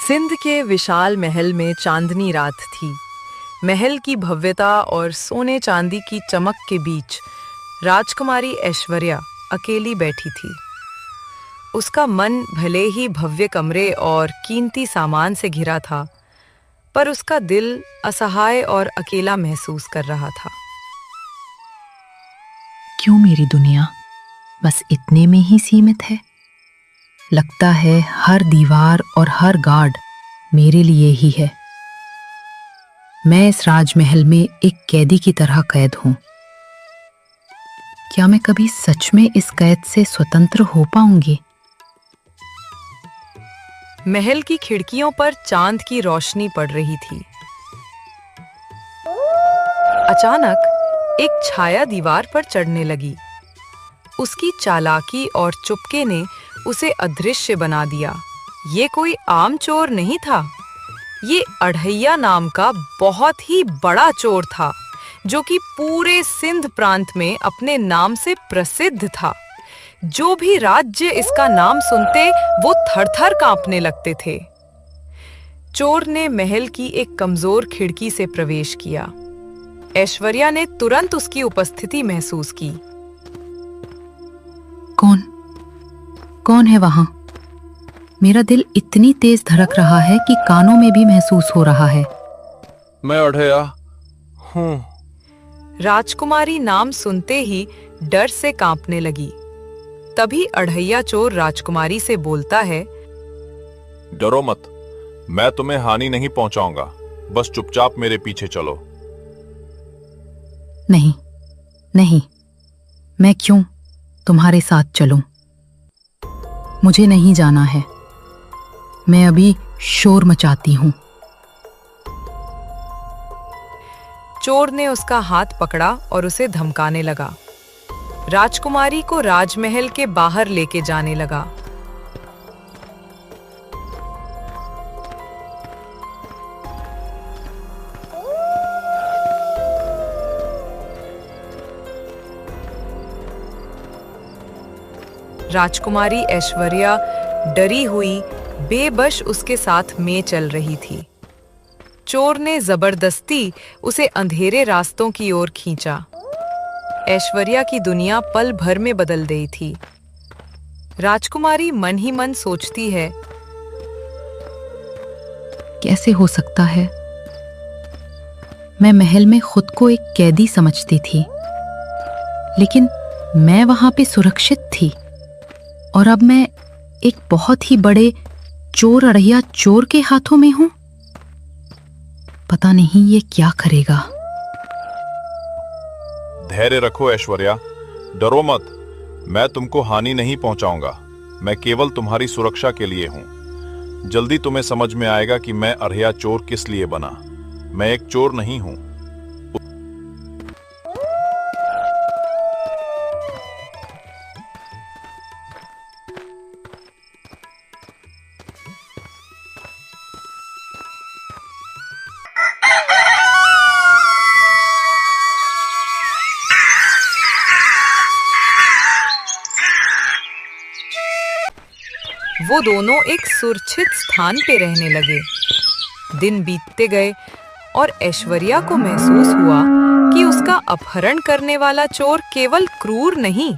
सिंध के विशाल महल में चांदनी रात थी। महल की भव्यता और सोने चांदी की चमक के बीच राजकुमारी ऐश्वर्या अकेली बैठी थी। उसका मन भले ही भव्य कमरे और कीमती सामान से घिरा था, पर उसका दिल असहाय और अकेला महसूस कर रहा था। क्यों मेरी दुनिया बस इतने में ही सीमित है? लगता है हर दीवार और हर गार्ड मेरे लिए ही है। मैं इस राजमहल में एक कैदी की तरह कैद हूं। क्या मैं कभी सच में इस कैद से स्वतंत्र हो पाऊंगी? महल की खिड़कियों पर चांद की रोशनी पड़ रही थी। अचानक एक छाया दीवार पर चढ़ने लगी। उसकी चालाकी और चुपके ने उसे अदृश्य बना दिया। ये कोई आम चोर नहीं था। ये अढ़ैया नाम का बहुत ही बड़ा चोर था, जो कि पूरे सिंध प्रांत में अपने नाम से प्रसिद्ध था। जो भी राज्य इसका नाम सुनते वो थर-थर कांपने लगते थे। चोर ने महल की एक कमजोर खिड़की से प्रवेश किया। ऐश्वर्या ने तुरंत उसकी उपस्थिति महसूस की। कौन है वहां? मेरा दिल इतनी तेज धड़क रहा है कि कानों में भी महसूस हो रहा है। मैं अढ़ैया हूँ। राजकुमारी नाम सुनते ही डर से कांपने लगी। तभी अढ़ैया चोर राजकुमारी से बोलता है, डरो मत, मैं तुम्हें हानि नहीं पहुंचाऊंगा। बस चुपचाप मेरे पीछे चलो। नहीं, मैं क्यों तुम्हारे साथ चलूं? मुझे नहीं जाना है। मैं अभी शोर मचाती हूं। चोर ने उसका हाथ पकड़ा और उसे धमकाने लगा। राजकुमारी को राजमहल के बाहर लेके जाने लगा। राजकुमारी ऐश्वर्या डरी हुई बेबस उसके साथ में चल रही थी। चोर ने जबरदस्ती उसे अंधेरे रास्तों की ओर खींचा। ऐश्वर्या की दुनिया पल भर में बदल गई थी। राजकुमारी मन ही मन सोचती है, कैसे हो सकता है? मैं महल में खुद को एक कैदी समझती थी, लेकिन मैं वहां पे सुरक्षित थी और अब मैं एक बहुत ही बड़े चोर अढ़ैया चोर के हाथों में हूं। पता नहीं ये क्या करेगा। धैर्य रखो ऐश्वर्या, डरो मत। मैं तुमको हानि नहीं पहुंचाऊंगा। मैं केवल तुम्हारी सुरक्षा के लिए हूं। जल्दी तुम्हें समझ में आएगा कि मैं अढ़ैया चोर किस लिए बना। मैं एक चोर नहीं हूं। वो दोनों एक सुरक्षित स्थान पे रहने लगे। दिन बीतते गए और ऐश्वर्या को महसूस हुआ कि उसका अपहरण करने वाला चोर केवल क्रूर नहीं,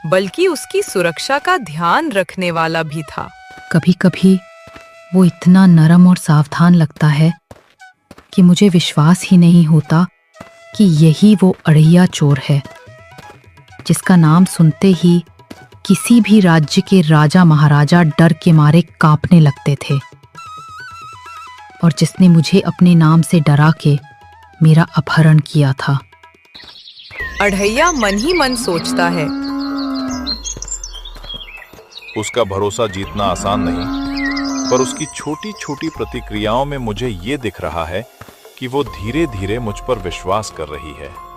बल्कि उसकी सुरक्षा का ध्यान रखने वाला भी था। कभी-कभी वो इतना नरम और सावधान लगता है कि मुझे विश्वास ही नहीं होता कि यही वो अढ़ैया चोर है, जिसका नाम सुनते ही किसी भी राज्य के राजा महाराजा डर के मारे कांपने लगते थे, और जिसने मुझे अपने नाम से डरा के मेरा अपहरण किया था। अढ़ैया मन ही मन सोचता है, उसका भरोसा जीतना आसान नहीं, पर उसकी छोटी छोटी प्रतिक्रियाओं में मुझे ये दिख रहा है कि वो धीरे धीरे मुझ पर विश्वास कर रही है।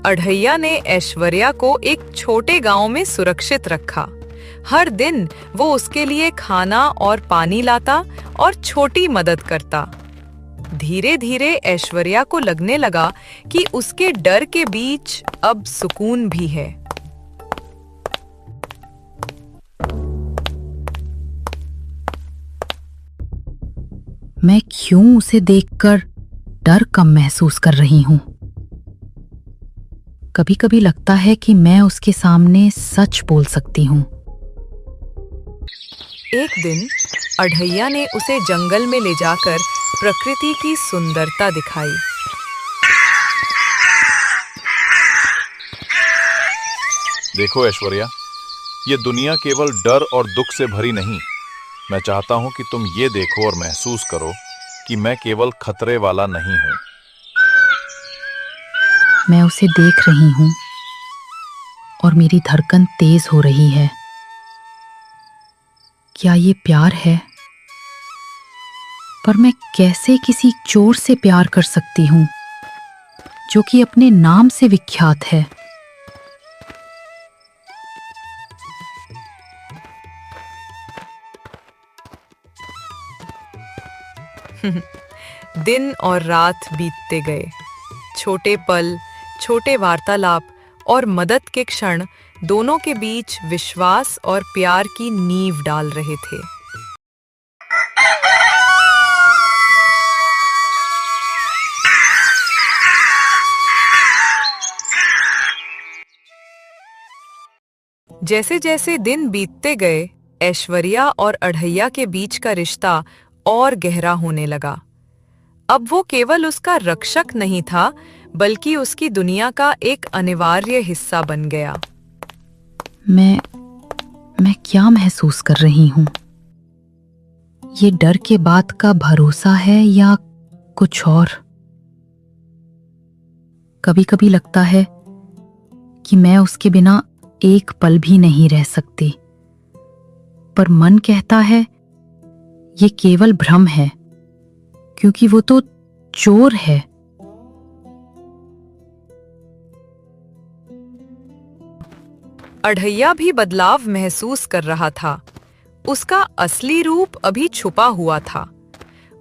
अढ़ैया ने ऐश्वर्या को एक छोटे गांव में सुरक्षित रखा। हर दिन वो उसके लिए खाना और पानी लाता और छोटी मदद करता। धीरे धीरे ऐश्वर्या को लगने लगा कि उसके डर के बीच अब सुकून भी है। मैं क्यों उसे देखकर डर कम महसूस कर रही हूं? कभी कभी लगता है कि मैं उसके सामने सच बोल सकती हूं। एक दिन अढ़ैया ने उसे जंगल में ले जाकर प्रकृति की सुंदरता दिखाई। देखो ऐश्वर्या, ये दुनिया केवल डर और दुख से भरी नहीं। मैं चाहता हूं कि तुम ये देखो और महसूस करो कि मैं केवल खतरे वाला नहीं हूं। मैं उसे देख रही हूं और मेरी धड़कन तेज हो रही है। क्या ये प्यार है? पर मैं कैसे किसी चोर से प्यार कर सकती हूं जो कि अपने नाम से विख्यात है? दिन और रात बीतते गए। छोटे पल, छोटे वार्तालाप और मदद के क्षण दोनों के बीच विश्वास और प्यार की नींव डाल रहे थे। जैसे जैसे दिन बीतते गए, ऐश्वर्या और अढ़ैया के बीच का रिश्ता और गहरा होने लगा। अब वो केवल उसका रक्षक नहीं था, बल्कि उसकी दुनिया का एक अनिवार्य हिस्सा बन गया। मैं क्या महसूस कर रही हूं? ये डर के बाद का भरोसा है या कुछ और? कभी कभी लगता है कि मैं उसके बिना एक पल भी नहीं रह सकती, पर मन कहता है ये केवल भ्रम है, क्योंकि वो तो चोर है। अढ़ैया भी बदलाव महसूस कर रहा था। उसका असली रूप अभी छुपा हुआ था।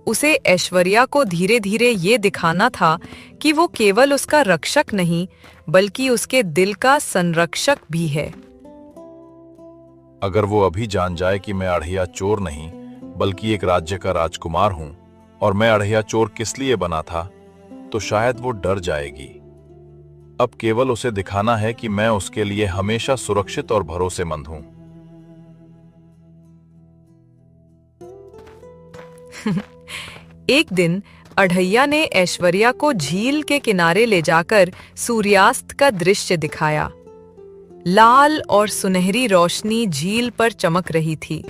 उसे ऐश्वर्या को धीरे धीरे ये दिखाना था कि वो केवल उसका रक्षक नहीं, बल्कि उसके दिल का संरक्षक भी है। अगर वो अभी जान जाए कि मैं अढ़ैया चोर नहीं, बल्कि एक राज्य का राजकुमार हूं, और मैं अढ़ैया चोर किस लिए बना था, तो शायद वो डर जाएगी। अब केवल उसे दिखाना है कि मैं उसके लिए हमेशा सुरक्षित और भरोसेमंद हूं। एक दिन अढ़ैया ने ऐश्वर्या को झील के किनारे ले जाकर सूर्यास्त का दृश्य दिखाया। लाल और सुनहरी रोशनी झील पर चमक रही थी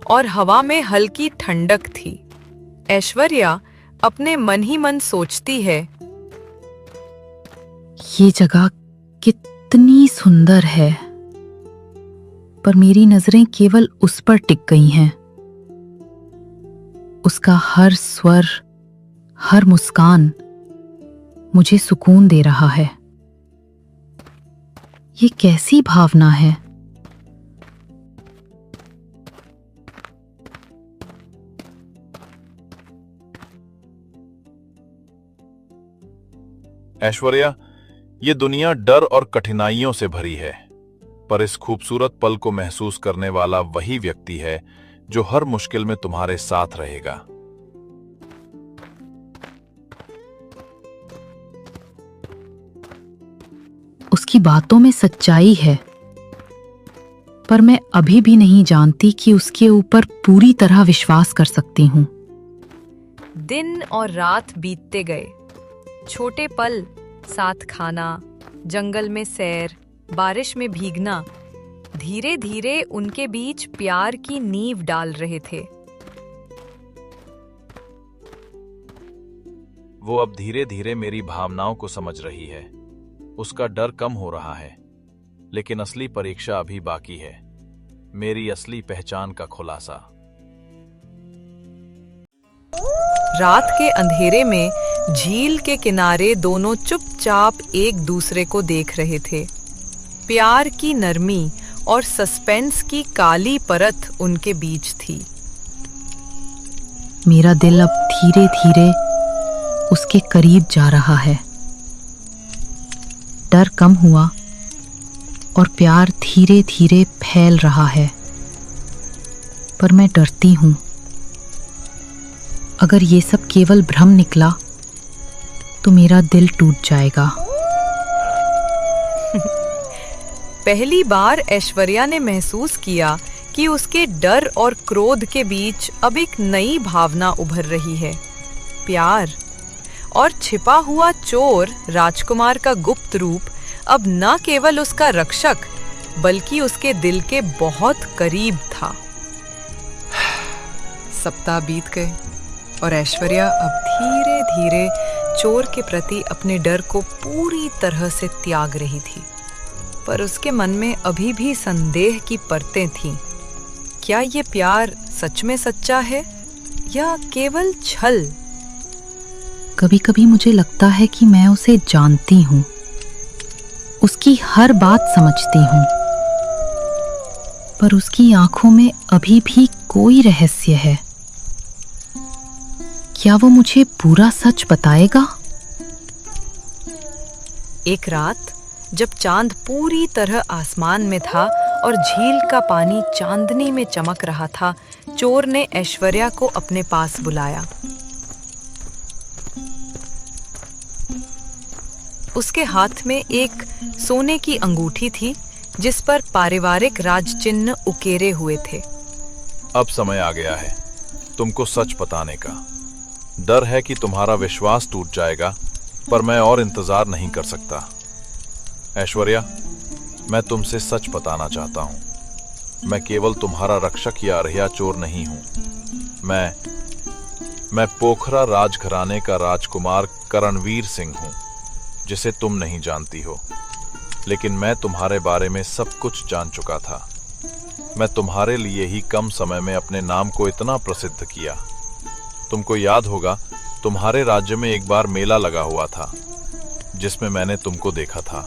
और हवा में हल्की ठंडक थी। ऐश्वर्या अपने मन ही मन सोचती है, ये जगह कितनी सुंदर है, पर मेरी नजरें केवल उस पर टिक गई हैं। उसका हर स्वर, हर मुस्कान मुझे सुकून दे रहा है। ये कैसी भावना है? ऐश्वर्या, ये दुनिया डर और कठिनाइयों से भरी है, पर इस खूबसूरत पल को महसूस करने वाला वही व्यक्ति है जो हर मुश्किल में तुम्हारे साथ रहेगा। उसकी बातों में सच्चाई है, पर मैं अभी भी नहीं जानती कि उसके ऊपर पूरी तरह विश्वास कर सकती हूं। दिन और रात बीतते गए। छोटे पल, साथ खाना, जंगल में सैर, बारिश में भीगना, धीरे धीरे उनके बीच प्यार की नींव डाल रहे थे। वो अब धीरे धीरे मेरी भावनाओं को समझ रही है। उसका डर कम हो रहा है, लेकिन असली परीक्षा अभी बाकी है, मेरी असली पहचान का खुलासा। रात के अंधेरे में झील के किनारे दोनों चुपचाप एक दूसरे को देख रहे थे। प्यार की नरमी और सस्पेंस की काली परत उनके बीच थी। मेरा दिल अब धीरे धीरे उसके करीब जा रहा है। डर कम हुआ और प्यार धीरे धीरे फैल रहा है, पर मैं डरती हूं। अगर ये सब केवल भ्रम निकला तो मेरा दिल टूट जाएगा। पहली बार ऐश्वर्या ने महसूस किया कि उसके डर और क्रोध के बीच अब एक नई भावना उभर रही है, प्यार। और छिपा हुआ चोर राजकुमार का गुप्त रूप अब न केवल उसका रक्षक बल्कि उसके दिल के बहुत करीब था। सप्ताह बीत गए और ऐश्वर्या अब धीरे धीरे चोर के प्रति अपने डर को पूरी तरह से त्याग रही थी, पर उसके मन में अभी भी संदेह की परतें थीं। क्या ये प्यार सच में सच्चा है या केवल छल? कभी कभी मुझे लगता है कि मैं उसे जानती हूँ, उसकी हर बात समझती हूँ, पर उसकी आंखों में अभी भी कोई रहस्य है। क्या वो मुझे पूरा सच बताएगा? एक रात जब चांद पूरी तरह आसमान में था और झील का पानी चांदनी में चमक रहा था, चोर ने ऐश्वर्या को अपने पास बुलाया। उसके हाथ में एक सोने की अंगूठी थी जिस पर पारिवारिक राज चिन्ह उकेरे हुए थे। अब समय आ गया है तुमको सच बताने का। डर है कि तुम्हारा विश्वास टूट जाएगा, पर मैं और इंतजार नहीं कर सकता। ऐश्वर्या, मैं तुमसे सच बताना चाहता हूं। मैं केवल तुम्हारा रक्षक या अर्ह्या चोर नहीं हूं। मैं पोखरा राजघराने का राजकुमार करणवीर सिंह हूं, जिसे तुम नहीं जानती हो। लेकिन मैं तुम्हारे बारे में सब कुछ जान चुका था। मैं तुम्हारे लिए ही कम समय में अपने नाम को इतना प्रसिद्ध किया। तुमको याद होगा, तुम्हारे राज्य में एक बार मेला लगा हुआ था जिसमें मैंने तुमको देखा था।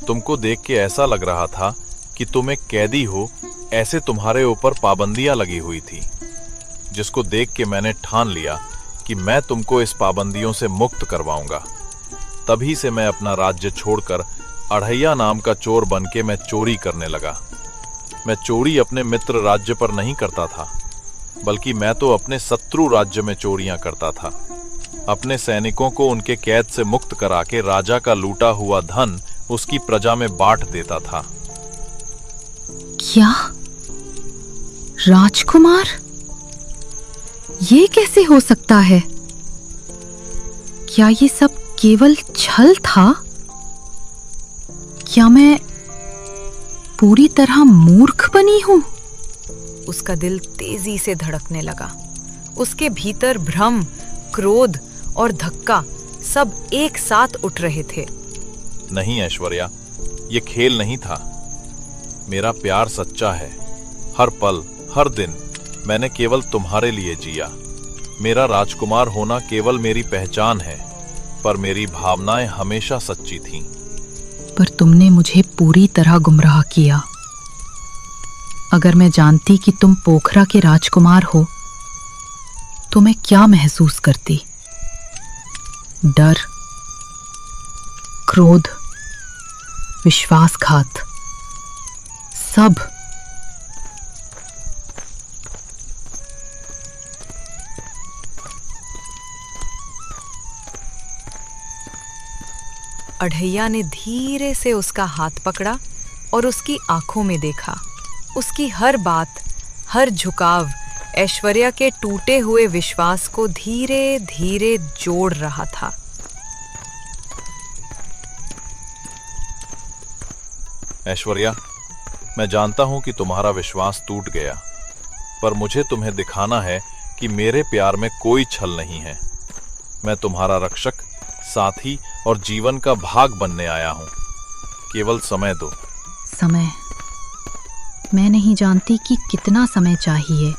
तुमको देख के ऐसा लग रहा था कि तुम एक कैदी हो, ऐसे तुम्हारे ऊपर पाबंदियां लगी हुई थी, जिसको देख के मैंने ठान लिया कि मैं तुमको इस पाबंदियों से मुक्त करवाऊंगा। तभी से मैं अपना राज्य छोड़कर अढ़ैया नाम का चोर बनके मैं चोरी करने लगा। मैं चोरी अपने मित्र राज्य पर नहीं करता था, बल्कि मैं तो अपने शत्रु राज्य में चोरियां करता था। अपने सैनिकों को उनके कैद से मुक्त करा के राजा का लूटा हुआ धन उसकी प्रजा में बांट देता था। क्या? राजकुमार? ये कैसे हो सकता है? क्या ये सब केवल छल था? क्या मैं पूरी तरह मूर्ख बनी हूं? उसका दिल तेजी से धड़कने लगा। उसके भीतर भ्रम, क्रोध और धक्का सब एक साथ उठ रहे थे। नहीं ऐश्वर्या, ये खेल नहीं था। मेरा प्यार सच्चा है। हर पल, हर दिन मैंने केवल तुम्हारे लिए जिया। मेरा राजकुमार होना केवल मेरी पहचान है, पर मेरी भावनाएं हमेशा सच्ची थीं। पर तुमने मुझे पूरी तरह गुमराह किया। अगर मैं जानती कि तुम पोखरा के राजकुमार हो तो मैं क्या महसूस करती? डर, क्रोध, विश्वासघात, सब। अढ़ैया ने धीरे से उसका हाथ पकड़ा और उसकी आंखों में देखा। उसकी हर बात, हर झुकाव ऐश्वर्या के टूटे हुए विश्वास को धीरे धीरे जोड़ रहा था। ऐश्वर्या, मैं जानता हूं कि तुम्हारा विश्वास टूट गया, पर मुझे तुम्हें दिखाना है कि मेरे प्यार में कोई छल नहीं है। मैं तुम्हारा रक्षक, साथी और जीवन का भाग बनने आया हूं। केवल समय दो। समय? मैं नहीं जानती कि कितना समय चाहिए।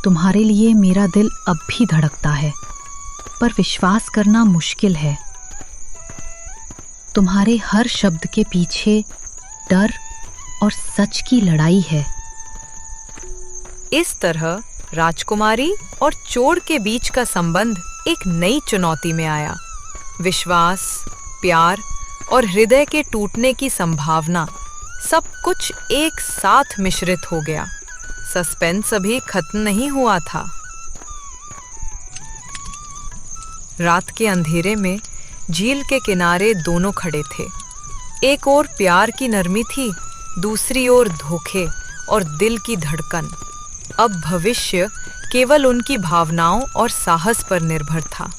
तुम्हारे लिए मेरा दिल अब भी धड़कता है, पर विश्वास करना मुश्किल है। तुम्हारे हर शब्द के पीछे डर और सच की लड़ाई है। इस तरह राजकुमारी और चोर के बीच का संबंध एक नई चुनौती में आया। विश्वास, प्यार और हृदय के टूटने की संभावना, सब कुछ एक साथ मिश्रित हो गया। सस्पेंस अभी खत्म नहीं हुआ था। रात के अंधेरे में झील के किनारे दोनों खड़े थे। एक ओर प्यार की नरमी थी, दूसरी ओर धोखे और दिल की धड़कन। अब भविष्य केवल उनकी भावनाओं और साहस पर निर्भर था।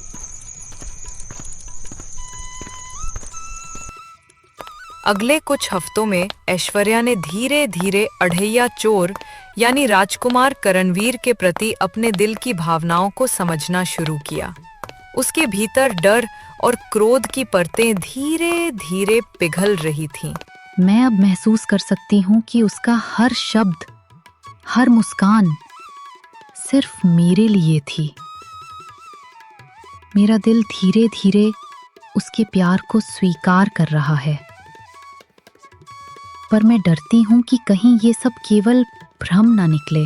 अगले कुछ हफ्तों में ऐश्वर्या ने धीरे धीरे अढ़ैया चोर यानी राजकुमार करणवीर के प्रति अपने दिल की भावनाओं को समझना शुरू किया। उसके भीतर डर और क्रोध की परतें धीरे धीरे पिघल रही थीं। मैं अब महसूस कर सकती हूँ कि उसका हर शब्द, हर मुस्कान सिर्फ मेरे लिए थी। मेरा दिल धीरे धीरे उसके प्यार को स्वीकार कर रहा है, पर मैं डरती हूँ कि कहीं ये सब केवल भ्रम ना निकले।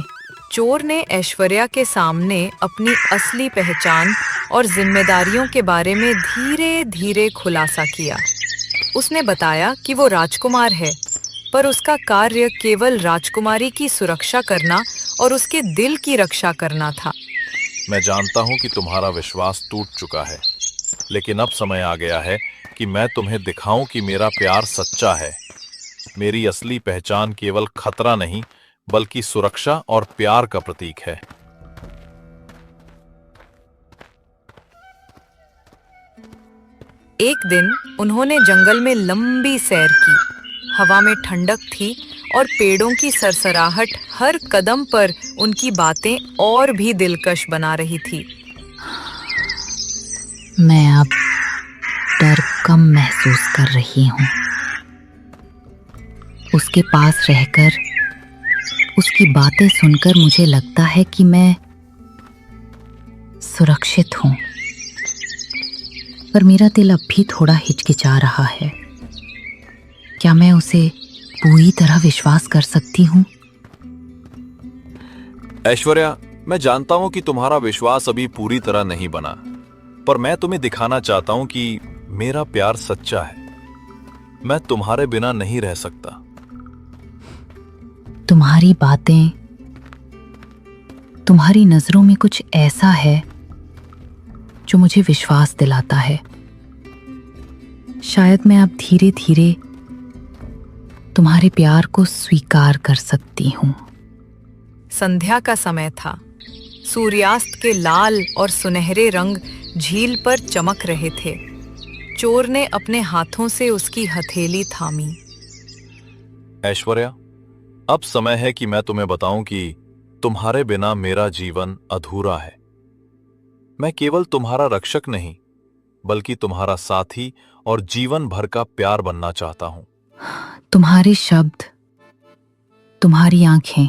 चोर ने ऐश्वर्या के सामने अपनी असली पहचान और जिम्मेदारियों के बारे में धीरे धीरे खुलासा किया। उसने बताया कि वो राजकुमार है, पर उसका कार्य केवल राजकुमारी की सुरक्षा करना और उसके दिल की रक्षा करना था। मैं जानता हूं कि तुम्हारा विश्वास टूट चुका है, लेकिन अब समय आ गया है कि मैं तुम्हें दिखाऊं कि मेरा प्यार सच्चा है। मेरी असली पहचान केवल खतरा नहीं, बल्कि सुरक्षा और प्यार का प्रतीक है। एक दिन उन्होंने जंगल में लंबी सैर की। हवा में ठंडक थी और पेड़ों की सरसराहट हर कदम पर उनकी बातें और भी दिलकश बना रही थी। मैं अब डर कम महसूस कर रही हूँ। उसके पास रहकर, उसकी बातें सुनकर मुझे लगता है कि मैं सुरक्षित हूँ, पर मेरा दिल अब भी थोड़ा हिचकिचा रहा है। क्या मैं उसे पूरी तरह विश्वास कर सकती हूँ? ऐश्वर्या, मैं जानता हूं कि तुम्हारा विश्वास अभी पूरी तरह नहीं बना, पर मैं तुम्हें दिखाना चाहता हूं कि मेरा प्यार सच्चा है। मैं तुम्हारे बिना नहीं रह सकता। तुम्हारी बातें, तुम्हारी नजरों में कुछ ऐसा है जो मुझे विश्वास दिलाता है। शायद मैं अब धीरे धीरे तुम्हारे प्यार को स्वीकार कर सकती हूँ। संध्या का समय था। सूर्यास्त के लाल और सुनहरे रंग झील पर चमक रहे थे। चोर ने अपने हाथों से उसकी हथेली थामी। ऐश्वर्या, अब समय है कि मैं तुम्हें बताऊं कि तुम्हारे बिना मेरा जीवन अधूरा है। मैं केवल तुम्हारा रक्षक नहीं, बल्कि तुम्हारा साथी और जीवन भर का प्यार बनना चाहता हूं। तुम्हारे शब्द, तुम्हारी आंखें,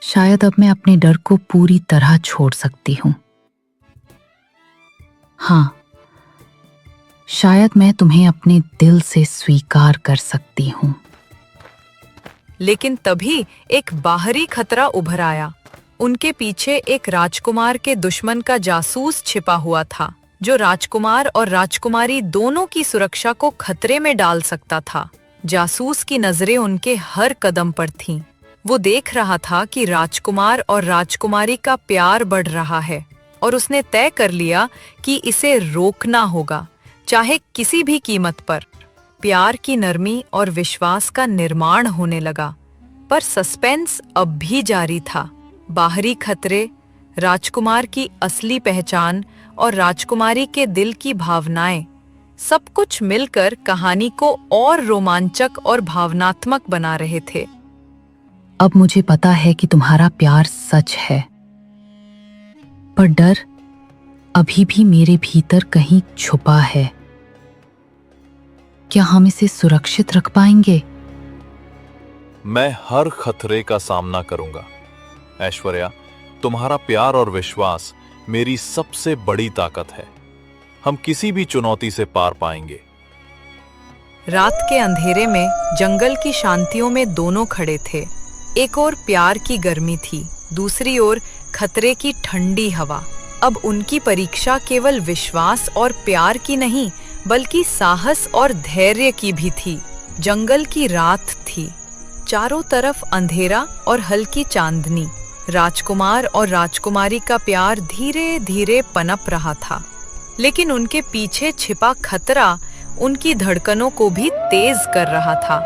शायद अब मैं अपने डर को पूरी तरह छोड़ सकती हूं। हाँ, शायद मैं तुम्हें अपने दिल से स्वीकार कर सकती हूं। लेकिन तभी एक बाहरी खतरा उभर आया। उनके पीछे एक राजकुमार के दुश्मन का जासूस छिपा हुआ था, जो राजकुमार और राजकुमारी दोनों की सुरक्षा को खतरे में डाल सकता था। जासूस की नजरें उनके हर कदम पर थीं। वो देख रहा था कि राजकुमार और राजकुमारी का प्यार बढ़ रहा है और उसने तय कर लिया कि इसे रोकना होगा, चाहे किसी भी कीमत पर। प्यार की नरमी और विश्वास का निर्माण होने लगा, पर सस्पेंस अब भी जारी था। बाहरी खतरे, राजकुमार की असली पहचान और राजकुमारी के दिल की भावनाएं, सब कुछ मिलकर कहानी को और रोमांचक और भावनात्मक बना रहे थे। अब मुझे पता है कि तुम्हारा प्यार सच है, पर डर अभी भी मेरे भीतर कहीं छुपा है। क्या हम इसे सुरक्षित रख पाएंगे? मैं हर खतरे का सामना करूंगा। ऐश्वर्या, तुम्हारा प्यार और विश्वास मेरी सबसे बड़ी ताकत है। हम किसी भी चुनौती से पार पाएंगे। रात के अंधेरे में जंगल की शांतियों में दोनों खड़े थे। एक ओर प्यार की गर्मी थी, दूसरी ओर खतरे की ठंडी हवा। अब उनकी परीक्षा केवल विश्वास और प्यार की नहीं, बल्कि साहस और धैर्य की भी थी। जंगल की रात थी, चारों तरफ अंधेरा और हल्की चांदनी। राजकुमार और राजकुमारी का प्यार धीरे धीरे पनप रहा था, लेकिन उनके पीछे छिपा खतरा उनकी धड़कनों को भी तेज कर रहा था।